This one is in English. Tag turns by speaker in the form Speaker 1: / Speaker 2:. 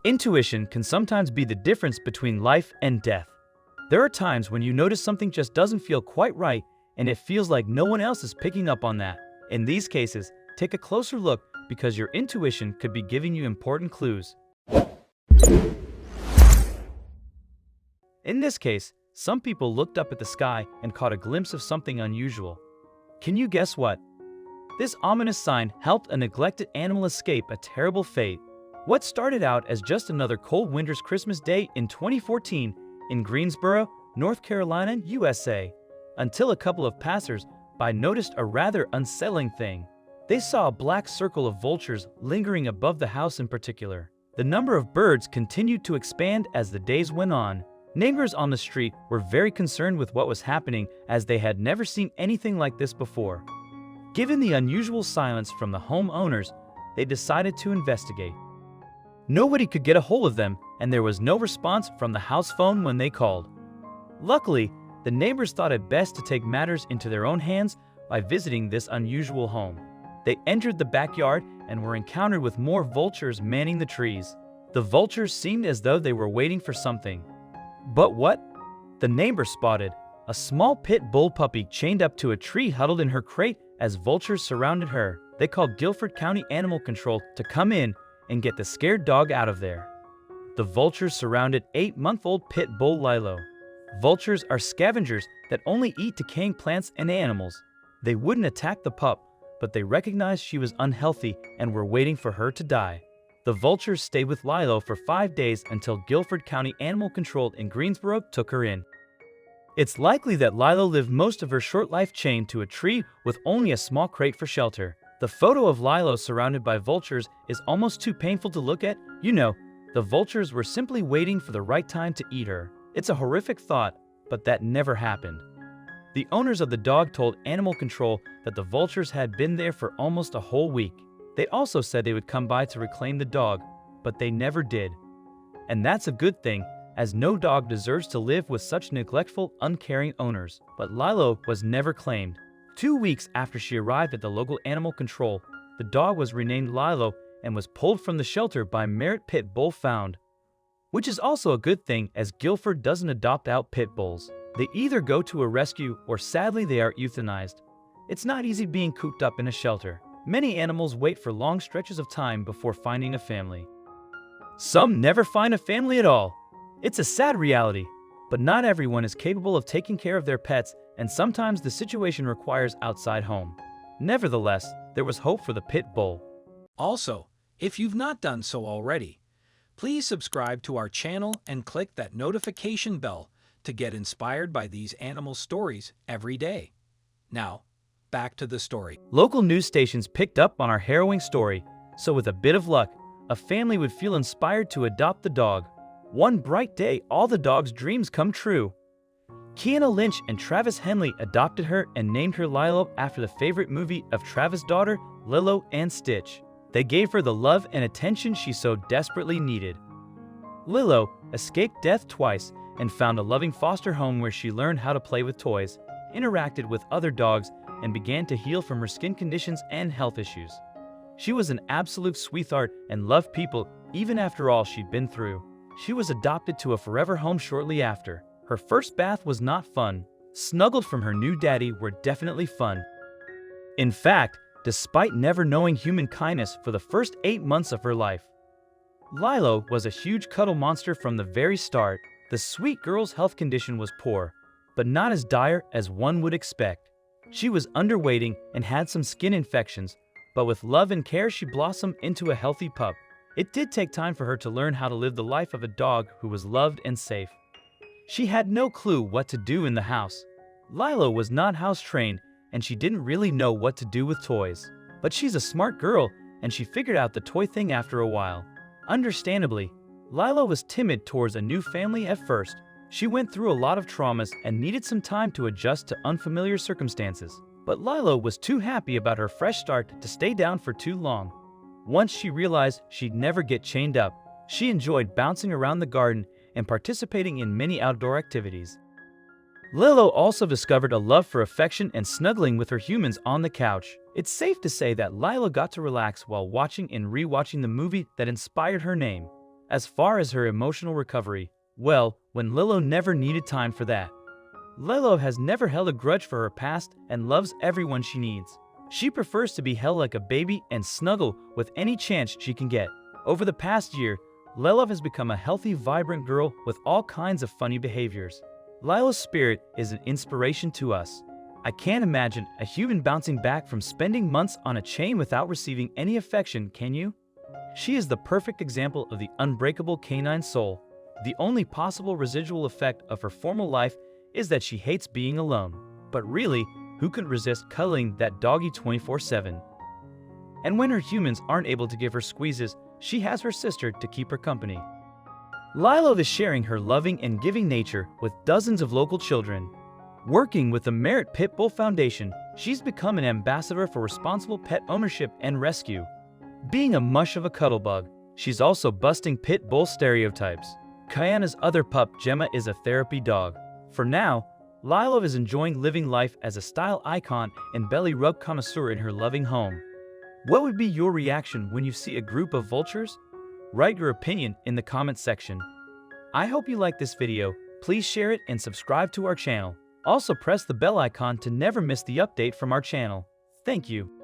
Speaker 1: Intuition can sometimes be the difference between life and death. There are times when you notice something just doesn't feel quite right, and it feels like no one else is picking up on that. In these cases, take a closer look because your intuition could be giving you important clues. In this case, some people looked up at the sky and caught a glimpse of something unusual. Can you guess what? This ominous sign helped a neglected animal escape a terrible fate. What started out as just another cold winter's Christmas day in 2014 in Greensboro, North Carolina, USA, until a couple of passers-by noticed a rather unsettling thing. They saw a black circle of vultures lingering above the house in particular. The number of birds continued to expand as the days went on. Neighbors on the street were very concerned with what was happening as they had never seen anything like this before. Given the unusual silence from the homeowners, they decided to investigate. Nobody could get a hold of them, and there was no response from the house phone when they called. Luckily, the neighbors thought it best to take matters into their own hands by visiting this unusual home. They entered the backyard and were encountered with more vultures manning the trees. The vultures seemed as though they were waiting for something. But what? The neighbor spotted a small pit bull puppy chained up to a tree huddled in her crate as vultures surrounded her. They called Guilford County Animal Control to come in and get the scared dog out of there. The vultures surrounded 8-month-old pit bull Lilo. Vultures are scavengers that only eat decaying plants and animals. They wouldn't attack the pup, but they recognized she was unhealthy and were waiting for her to die. The vultures stayed with Lilo for 5 days until Guilford County Animal Control in Greensboro took her in. It's likely that Lilo lived most of her short life chained to a tree with only a small crate for shelter. The photo of Lilo surrounded by vultures is almost too painful to look at. You know, the vultures were simply waiting for the right time to eat her. It's a horrific thought, but that never happened. The owners of the dog told Animal Control that the vultures had been there for almost a whole week. They also said they would come by to reclaim the dog, but they never did. And that's a good thing, as no dog deserves to live with such neglectful, uncaring owners. But Lilo was never claimed. 2 weeks after she arrived at the local animal control, the dog was renamed Lilo and was pulled from the shelter by Merritt Pit Bull Found. Which is also a good thing, as Guilford doesn't adopt out pit bulls. They either go to a rescue or sadly they are euthanized. It's not easy being cooped up in a shelter. Many animals wait for long stretches of time before finding a family. Some never find a family at all. It's a sad reality, but not everyone is capable of taking care of their pets, and sometimes the situation requires outside home. Nevertheless, there was hope for the pit bull.
Speaker 2: Also, if you've not done so already, please subscribe to our channel and click that notification bell to get inspired by these animal stories every day. Now, back to the story.
Speaker 1: Local news stations picked up on our harrowing story, so with a bit of luck, a family would feel inspired to adopt the dog. One bright day, all the dog's dreams come true. Kiana Lynch and Travis Henley adopted her and named her Lilo after the favorite movie of Travis' daughter, Lilo and Stitch. They gave her the love and attention she so desperately needed. Lilo escaped death twice and found a loving foster home where she learned how to play with toys, interacted with other dogs, and began to heal from her skin conditions and health issues. She was an absolute sweetheart and loved people even after all she'd been through. She was adopted to a forever home shortly after. Her first bath was not fun. Snuggled from her new daddy were definitely fun. In fact, despite never knowing human kindness for the first 8 months of her life, Lilo was a huge cuddle monster from the very start. The sweet girl's health condition was poor, but not as dire as one would expect. She was underweighting and had some skin infections, but with love and care she blossomed into a healthy pup. It did take time for her to learn how to live the life of a dog who was loved and safe. She had no clue what to do in the house. Lilo was not house-trained, and she didn't really know what to do with toys. But she's a smart girl, and she figured out the toy thing after a while. Understandably, Lilo was timid towards a new family at first. She went through a lot of traumas and needed some time to adjust to unfamiliar circumstances. But Lilo was too happy about her fresh start to stay down for too long. Once she realized she'd never get chained up, she enjoyed bouncing around the garden and participating in many outdoor activities. Lilo also discovered a love for affection and snuggling with her humans on the couch. It's safe to say that Lilo got to relax while watching and rewatching the movie that inspired her name. As far as her emotional recovery, well, when Lilo never needed time for that. Lilo has never held a grudge for her past and loves everyone she needs. She prefers to be held like a baby and snuggle with any chance she can get. Over the past year, Lilo has become a healthy, vibrant girl with all kinds of funny behaviors. Lilo's spirit is an inspiration to us. I can't imagine a human bouncing back from spending months on a chain without receiving any affection, can you? She is the perfect example of the unbreakable canine soul. The only possible residual effect of her former life is that she hates being alone. But really, who could resist cuddling that doggy 24/7? And when her humans aren't able to give her squeezes, she has her sister to keep her company. Lilo is sharing her loving and giving nature with dozens of local children. Working with the Merit Pit Bull Foundation, she's become an ambassador for responsible pet ownership and rescue. Being a mush of a cuddlebug, she's also busting pit bull stereotypes. Kayana's other pup, Gemma, is a therapy dog. For now, Lilo is enjoying living life as a style icon and belly rub connoisseur in her loving home. What would be your reaction when you see a group of vultures? Write your opinion in the comments section. I hope you liked this video. Please share it and subscribe to our channel. Also press the bell icon to never miss the update from our channel. Thank you.